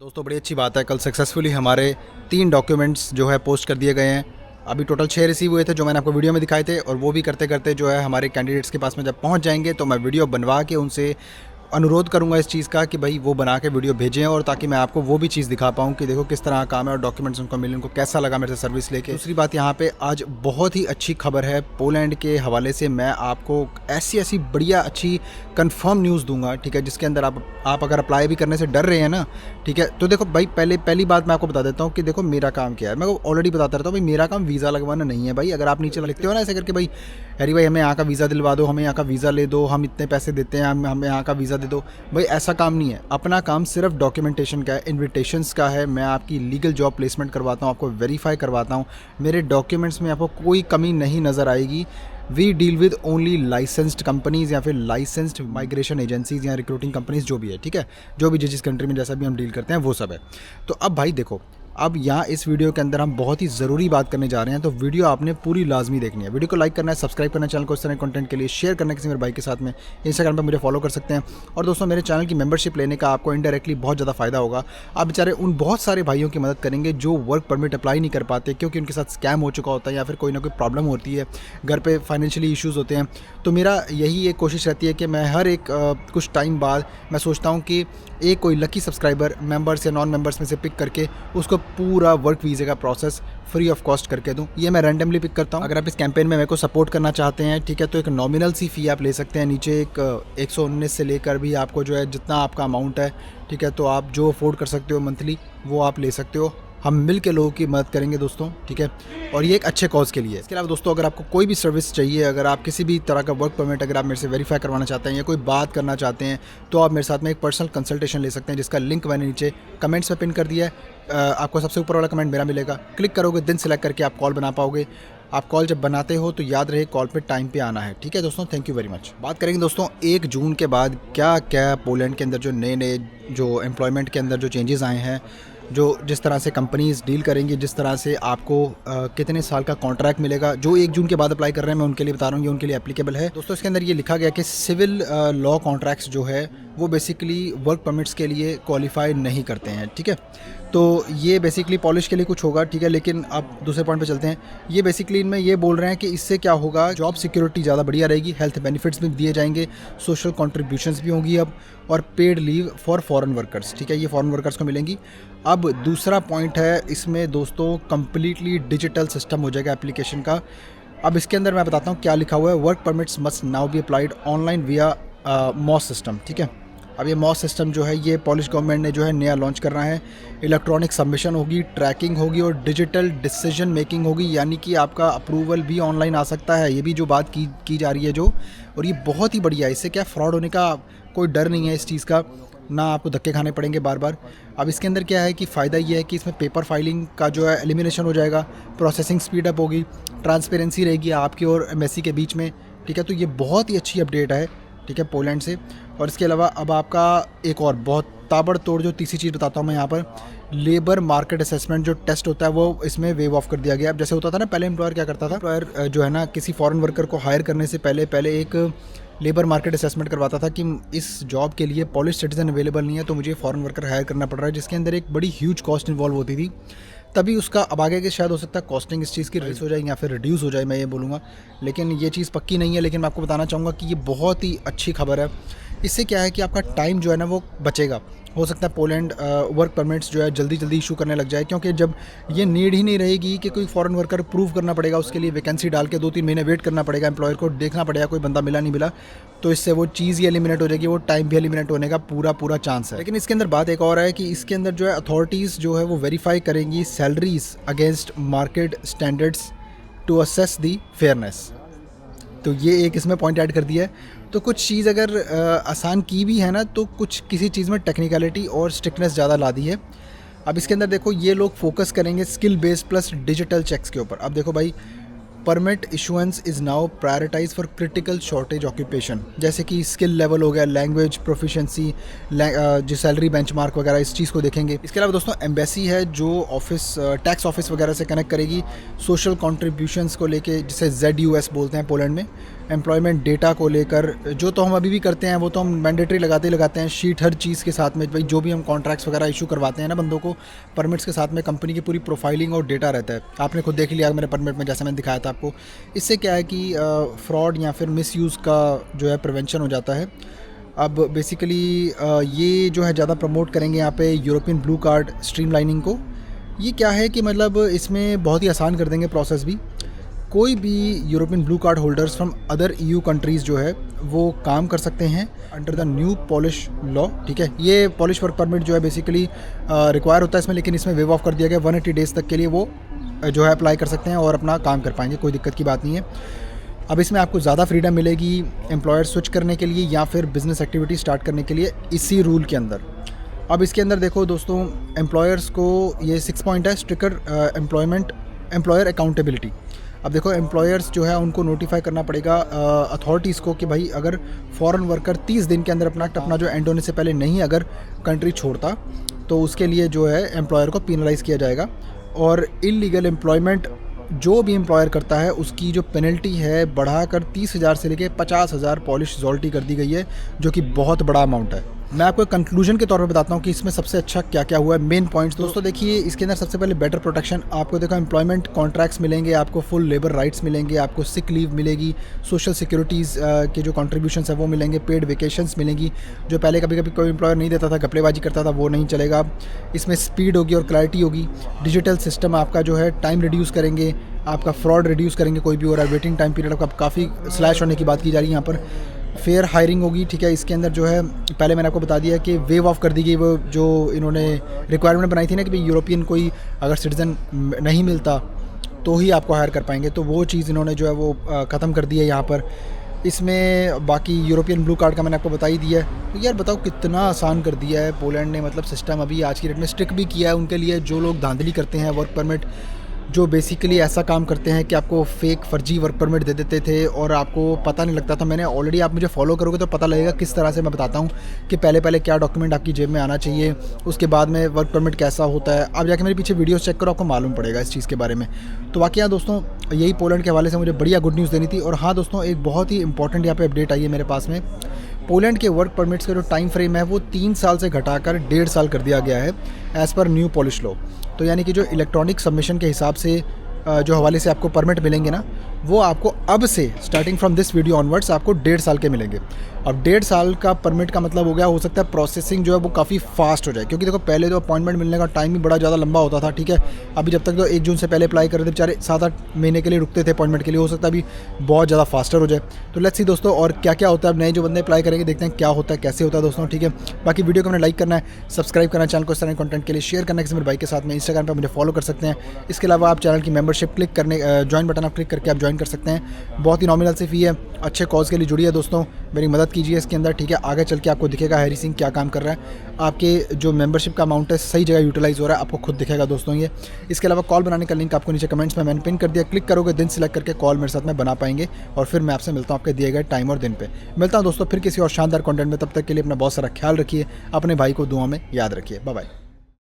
दोस्तों बड़ी अच्छी बात है, कल सक्सेसफुली हमारे 3 डॉक्यूमेंट्स जो है पोस्ट कर दिए गए हैं। अभी टोटल 6 रिसीव हुए थे जो मैंने आपको वीडियो में दिखाए थे, और वो भी करते करते जो है हमारे कैंडिडेट्स के पास में जब पहुंच जाएंगे तो मैं वीडियो बनवा के उनसे अनुरोध करूंगा इस चीज़ का कि भाई वो बना के वीडियो भेजें, और ताकि मैं आपको वो भी चीज़ दिखा पाऊँ कि देखो किस तरह का काम है और डॉक्यूमेंट्स उनको मिले, उनको कैसा लगा मेरे से सर्विस लेके। दूसरी बात यहाँ पे आज बहुत ही अच्छी खबर है पोलैंड के हवाले से। मैं आपको ऐसी ऐसी बढ़िया अच्छी कंफर्म न्यूज़ दूंगा, ठीक है, जिसके अंदर आप अगर अप्लाई भी करने से डर रहे हैं ना, ठीक है, तो देखो भाई पहली बात मैं आपको बता देता हूँ कि देखो मेरा काम क्या है। मैं ऑलरेडी बताता रहता हूँ भाई, मेरा काम वीज़ा लगवाना नहीं है भाई। अगर आप नीचे लिखते हो ना ऐसे करके भाई, अरे भाई हमें यहाँ का वीज़ा दिलवा दो, हमें यहाँ का वीज़ा ले दो, हम इतने पैसे देते हैं, हमें यहाँ का वीज़ा दे दो, भाई ऐसा काम नहीं है। अपना काम सिर्फ डॉक्यूमेंटेशन का है, इन्विटेशंस का है। मैं आपकी लीगल जॉब प्लेसमेंट करवाता हूँ, आपको वेरीफाई करवाता हूँ। मेरे डॉक्यूमेंट्स में आपको कोई कमी नहीं नज़र आएगी। We deal with only licensed companies या फिर लाइसेंस्ड माइग्रेशन एजेंसीज़ या रिक्रूटिंग कंपनीज़ जो भी है, ठीक है, जो भी जिस कंट्री में जैसा भी हम डील करते हैं वो सब है। तो अब भाई देखो, अब यहाँ इस वीडियो के अंदर हम बहुत ही ज़रूरी बात करने जा रहे हैं, तो वीडियो आपने पूरी लाजमी देखनी है। वीडियो को लाइक करना है, सब्सक्राइब करना है चैनल को इस तरह कंटेंट के लिए, शेयर करना है किसी मेरे भाई के साथ में। इंस्टाग्राम पर मुझे फॉलो कर सकते हैं। और दोस्तों मेरे चैनल की मेंबरशिप लेने का आपको इनडायरेक्टली बहुत ज़्यादा फ़ायदा होगा। आप बेचारे उन बहुत सारे भाइयों की मदद करेंगे जो वर्क परमिट अप्लाई नहीं कर पाते क्योंकि उनके साथ स्कैम हो चुका होता है या फिर कोई ना कोई प्रॉब्लम होती है, घर पर फाइनेंशियली इशूज़ होते हैं। तो मेरा यही एक कोशिश रहती है कि मैं हर एक कुछ टाइम बाद मैं सोचता हूँ कि एक कोई लकी सब्सक्राइबर मेंबर्स या नॉन मेंबर्स में से पिक करके उसको पूरा वर्क वीज़े का प्रोसेस फ्री ऑफ कॉस्ट करके दूं। ये मैं रैंडमली पिक करता हूं। अगर आप इस कैंपेन में मेरे को सपोर्ट करना चाहते हैं, ठीक है, तो एक नॉमिनल सी फ़ी आप ले सकते हैं। नीचे एक 119 से लेकर भी आपको जो है जितना आपका अमाउंट है, ठीक है, तो आप जो अफोर्ड कर सकते हो मंथली वो आप ले सकते हो। हम मिल के लोगों की मदद करेंगे दोस्तों, ठीक है, और ये एक अच्छे कॉज के लिए। इसके अलावा दोस्तों अगर आपको कोई भी सर्विस चाहिए, अगर आप किसी भी तरह का वर्क परमिट अगर आप मेरे से वेरीफाई करवाना चाहते हैं या कोई बात करना चाहते हैं, तो आप मेरे साथ में एक पर्सनल कंसल्टेशन ले सकते हैं, जिसका लिंक मैंने नीचे कमेंट्स में पिन कर दिया है। आपको सबसे ऊपर वाला कमेंट मेरा मिलेगा, क्लिक करोगे दिन सेलेक्ट करके आप कॉल बना पाओगे। आप कॉल जब बनाते हो तो याद रहे कॉल पे टाइम पे आना है, ठीक है दोस्तों। Thank you very much. बात करेंगे दोस्तों 1 जून के बाद क्या क्या पोलैंड के अंदर जो नए जो एम्प्लॉयमेंट के अंदर जो चेंजेस आए हैं, जो जिस तरह से कंपनीज़ डील करेंगी, जिस तरह से आपको कितने साल का कॉन्ट्रैक्ट मिलेगा। जो 1 जून के बाद अप्लाई कर रहे हैं मैं उनके लिए बता रहा हूँ, ये उनके लिए एप्लीकेबल है दोस्तों। इसके अंदर ये लिखा गया कि सिविल लॉ कॉन्ट्रैक्ट्स जो है वो बेसिकली वर्क परमिट्स के लिए क्वालिफाई नहीं करते हैं, ठीक है। तो ये बेसिकली पॉलिश के लिए कुछ होगा, ठीक है, लेकिन अब दूसरे पॉइंट पे चलते हैं। ये बेसिकली इनमें ये बोल रहे हैं कि इससे क्या होगा, जॉब सिक्योरिटी ज़्यादा बढ़िया रहेगी, हेल्थ बेनिफिट्स भी दिए जाएंगे, सोशल कॉन्ट्रीब्यूशंस भी होंगी अब, और paid leave for foreign workers, ठीक है, ये फॉरेन वर्कर्स को मिलेंगी। अब दूसरा पॉइंट है इसमें दोस्तों, कम्प्लीटली डिजिटल सिस्टम हो जाएगा एप्लीकेशन का। अब इसके अंदर मैं बताता हूँ क्या लिखा हुआ है। Work permits must now be applied online विया मॉस सिस्टम, ठीक है। अब ये मॉस सिस्टम जो है ये पॉलिश गवर्नमेंट ने जो है नया लॉन्च करना है। इलेक्ट्रॉनिक सबमिशन होगी, ट्रैकिंग होगी और डिजिटल डिसीजन मेकिंग होगी, यानी कि आपका अप्रूवल भी ऑनलाइन आ सकता है। ये भी जो बात की जा रही है जो, और ये बहुत ही बढ़िया है। इससे क्या फ्रॉड होने का कोई डर नहीं है इस चीज़ का, ना आपको धक्के खाने पड़ेंगे बार बार। अब इसके अंदर क्या है कि फ़ायदा ये है कि इसमें पेपर फाइलिंग का जो है एलिमिनेशन हो जाएगा, प्रोसेसिंग स्पीड अप होगी, ट्रांसपेरेंसी रहेगी आपकी और एमबेसी के बीच में, ठीक है। तो ये बहुत ही अच्छी अपडेट है, ठीक है, पोलैंड से। और इसके अलावा अब आपका एक और बहुत ताबड़तोड़ जो तीसरी चीज़ बताता हूँ मैं यहाँ पर, लेबर मार्केट असेसमेंट जो टेस्ट होता है वो इसमें वेव ऑफ कर दिया गया। अब जैसे होता था ना पहले, एम्प्लॉयर क्या करता था, एम्प्लॉयर जो है ना किसी फॉरेन वर्कर को हायर करने से पहले एक लेबर मार्केट असेसमेंट करवाता था कि इस जॉब के लिए पॉलिश सिटीजन अवेलेबल नहीं है तो मुझे फॉरेन वर्कर हायर करना पड़ रहा है, जिसके अंदर एक बड़ी ह्यूज कॉस्ट इन्वॉल्व होती थी। तभी उसका अब आगे के शायद हो सकता है कॉस्टिंग इस चीज़ की रेस हो जाए या फिर रिड्यूस हो जाए, मैं ये बोलूँगा, लेकिन ये चीज़ पक्की नहीं है। लेकिन मैं आपको बताना चाहूँगा कि ये बहुत ही अच्छी खबर है। इससे क्या है कि आपका टाइम जो है ना वो बचेगा। हो सकता है पोलैंड वर्क परमिट्स जो है जल्दी इशू करने लग जाए, क्योंकि जब ये नीड ही नहीं रहेगी कि कोई फॉरेन वर्कर प्रूव करना पड़ेगा, उसके लिए वैकेंसी डाल के 2-3 महीने वेट करना पड़ेगा, एम्प्लॉयर को देखना पड़ेगा कोई बंदा मिला नहीं मिला, तो इससे वो चीज़ ही एलिमिनेट हो जाएगी, वो टाइम भी एलिमिनेट होने का पूरा चांस है। लेकिन इसके अंदर बात एक और है कि इसके अंदर जो है अथॉरिटीज़ जो है वो वेरीफाई करेंगी salaries against market standards to assess the fairness. तो ये एक इसमें पॉइंट ऐड कर दिया है। तो कुछ चीज़ अगर आसान की भी है ना, तो कुछ किसी चीज़ में टेक्निकलिटी और स्ट्रिक्टनेस ज़्यादा ला दी है। अब इसके अंदर देखो ये लोग फोकस करेंगे skill based plus digital checks के ऊपर। अब देखो भाई, permit issuance is now prioritise for critical shortage occupation, जैसे कि स्किल लेवल हो गया, लैंग्वेज प्रोफिशेंसी, जो सैलरी बेंचमार्क वगैरह, इस चीज़ को देखेंगे। इसके अलावा दोस्तों एम्बेसी है जो ऑफिस टैक्स ऑफिस वगैरह से कनेक्ट करेगी, सोशल कॉन्ट्रीब्यूशंस को लेके, जिसे ZUS बोलते हैं पोलैंड में, एम्प्लॉयमेंट डेटा को लेकर जो तो हम अभी भी करते हैं वो तो हम मैंडेटरी लगाते हैं शीट हर चीज़ के साथ में। भाई जो भी हम कॉन्ट्रैक्ट्स वगैरह इशू करवाते हैं ना बंदों को, परमिट्स के साथ में कंपनी की पूरी प्रोफाइलिंग और डेटा रहता है। आपने खुद देख लिया मेरे परमिट में, जैसे मैंने दिखाया था आपको। इससे क्या है कि फ्रॉड या फिर मिसयूज़ का जो है प्रिवेंशन हो जाता है। अब बेसिकली ये जो है ज़्यादा प्रमोट करेंगे यहाँ पे यूरोपियन ब्लू कार्ड स्ट्रीमलाइनिंग को। ये क्या है कि मतलब इसमें बहुत ही आसान कर देंगे प्रोसेस भी। कोई भी European blue card holders from other EU countries जो है वो काम कर सकते हैं under the new polish law, ठीक है। ये पॉलिश वर्क परमिट जो है बेसिकली रिक्वायर होता है इसमें, लेकिन इसमें वेव ऑफ कर दिया गया। 180 डेज़ तक के लिए वो जो है अप्लाई कर सकते हैं और अपना काम कर पाएंगे, कोई दिक्कत की बात नहीं है। अब इसमें आपको ज़्यादा फ्रीडम मिलेगी एम्प्लॉयर स्विच करने के लिए या फिर बिज़नेस एक्टिविटी स्टार्ट करने के लिए इसी रूल के अंदर। अब इसके अंदर देखो दोस्तों, एम्प्लॉयर्स को ये 6 पॉइंट है, स्ट्रिक्टर एम्प्लॉयर अकाउंटेबिलिटी। अब देखो एम्प्लॉयर्स जो है उनको नोटिफाई करना पड़ेगा अथॉरिटीज़ को कि भाई अगर फॉरेन वर्कर 30 दिन के अंदर अपना जो एंड होने से पहले नहीं अगर कंट्री छोड़ता तो उसके लिए जो है एम्प्लॉयर को पेनलाइज़ किया जाएगा। और इलीगल एम्प्लॉयमेंट जो भी एम्प्लॉयर करता है उसकी जो पेनल्टी है बढ़ाकर 30,000 से लेकर 50,000 पॉलिश ज़ॉल्टी कर दी गई है, जो कि बहुत बड़ा अमाउंट है। मैं आपको कंक्लूजन के तौर पर बताता हूँ कि इसमें सबसे अच्छा क्या क्या हुआ है, मेन पॉइंट्स। दोस्तों देखिए, इसके अंदर सबसे पहले बेटर प्रोटेक्शन आपको देखो, एम्प्लॉयमेंट कॉन्ट्रैक्ट्स मिलेंगे, आपको फुल लेबर राइट्स मिलेंगे, आपको सिक लीव मिलेगी, सोशल सिक्योरिटीज़ के जो कॉन्ट्रीब्यूशंस है वो मिलेंगे, पेड वेकेशंस मिलेंगी, जो पहले कभी कभी कोई एम्प्लॉयर नहीं देता था, घपलेबाजी करता था, वो नहीं चलेगा। इसमें स्पीड होगी और क्लैरिटी होगी। डिजिटल सिस्टम आपका जो है टाइम रिड्यूस करेंगे, आपका फ्रॉड रिड्यूस करेंगे, कोई भी हो रहा है वेटिंग टाइम पीरियड आपका काफ़ी स्लैश होने की बात की जा रही है यहाँ पर। फेयर हायरिंग होगी, ठीक है। इसके अंदर जो है पहले मैंने आपको बता दिया कि वेव ऑफ कर दी गई वो जो इन्होंने रिक्वायरमेंट बनाई थी ना कि भाई यूरोपियन कोई अगर सिटीज़न नहीं मिलता तो ही आपको हायर कर पाएंगे, तो वो चीज़ इन्होंने जो है वो ख़त्म कर दी है यहाँ पर। इसमें बाकी यूरोपियन ब्लू कार्ड का मैंने आपको बता ही दिया है। तो यार बताओ कितना आसान कर दिया है पोलैंड ने, मतलब सिस्टम अभी आज की डेट में स्ट्रिक्ट भी किया है उनके लिए जो लोग धांधली करते हैं वर्क परमिट, जो बेसिकली ऐसा काम करते हैं कि आपको फेक फर्जी वर्क परमिट दे देते थे और आपको पता नहीं लगता था। मैंने ऑलरेडी, आप मुझे फॉलो करोगे तो पता लगेगा किस तरह से मैं बताता हूँ कि पहले क्या डॉक्यूमेंट आपकी जेब में आना चाहिए, उसके बाद में वर्क परमिट कैसा होता है। आप जाके मेरे पीछे वीडियोस चेक करो, आपको मालूम पड़ेगा इस चीज़ के बारे में। तो बाकी यहाँ दोस्तों यही पोलैंड के हवाले से मुझे बढ़िया गुड न्यूज़ देनी थी। और हाँ दोस्तों, एक बहुत ही इंपॉर्टेंट यहाँ पे अपडेट आई है मेरे पास में। पोलैंड के वर्क परमिट्स का जो टाइम फ्रेम है वो 3 साल से घटाकर 1.5 साल कर दिया गया है as per new polish law. तो यानी कि जो इलेक्ट्रॉनिक सबमिशन के हिसाब से जो हवाले से आपको परमिट मिलेंगे ना, वो आपको अब से starting from this video onwards आपको 1.5 साल के मिलेंगे। अब 1.5 साल का परमिट का मतलब हो गया, हो सकता है प्रोसेसिंग जो है वो काफ़ी फास्ट हो जाए, क्योंकि देखो पहले तो अपॉइंटमेंट मिलने का टाइम ही बड़ा ज़्यादा लंबा होता था, ठीक है। अभी जब तक तो 1 जून से पहले अप्लाई कर रहे थे बेचारे 7-8 महीने के लिए रुकते थे अपॉइंटमेंट के लिए, हो सकता है अभी बहुत ज़्यादा फास्टर हो जाए। तो लेट्स सी दोस्तों और क्या क्या होता है, अब नए जो बंदे अप्लाई करेंगे देखते हैं क्या होता है, कैसे होता है दोस्तों, ठीक है। बाकी वीडियो को हमने लाइक करना है, सब्सक्राइब करना है चैनल को, इस तरह के कंटेंट के लिए शेयर करना है किसी मेरे भाई के साथ में। इंस्टाग्राम पर मुझे फॉलो कर सकते हैं। इसके अलावा आप चैनल की मेंबरशिप क्लिक करने, ज्वाइन बटन आप क्लिक करके आप ज्वाइन कर सकते हैं। बहुत ही नॉमिनल सी फी है, अच्छे कॉज के लिए जुड़ी है दोस्तों, मेरी मदद कीजिए इसके अंदर, ठीक है। आगे चल के आपको दिखेगा हैरी सिंह क्या काम कर रहा है, आपके जो मेंबरशिप का अमाउंट है सही जगह यूटिलाइज हो रहा है, आपको खुद दिखेगा दोस्तों ये। इसके अलावा कॉल बनाने का लिंक आपको नीचे कमेंट्स में मैंने पिन कर दिया, क्लिक करोगे दिन सिलेक्ट करके कॉल मेरे साथ में बना पाएंगे और फिर मैं आपसे मिलता हूँ आपके दिए गए टाइम और दिन पे। मिलता हूँ दोस्तों फिर किसी और शानदार कंटेंट में, तब तक के लिए अपना बहुत सारा ख्याल रखिए, अपने भाई को दुआ में याद रखिए। Bye bye.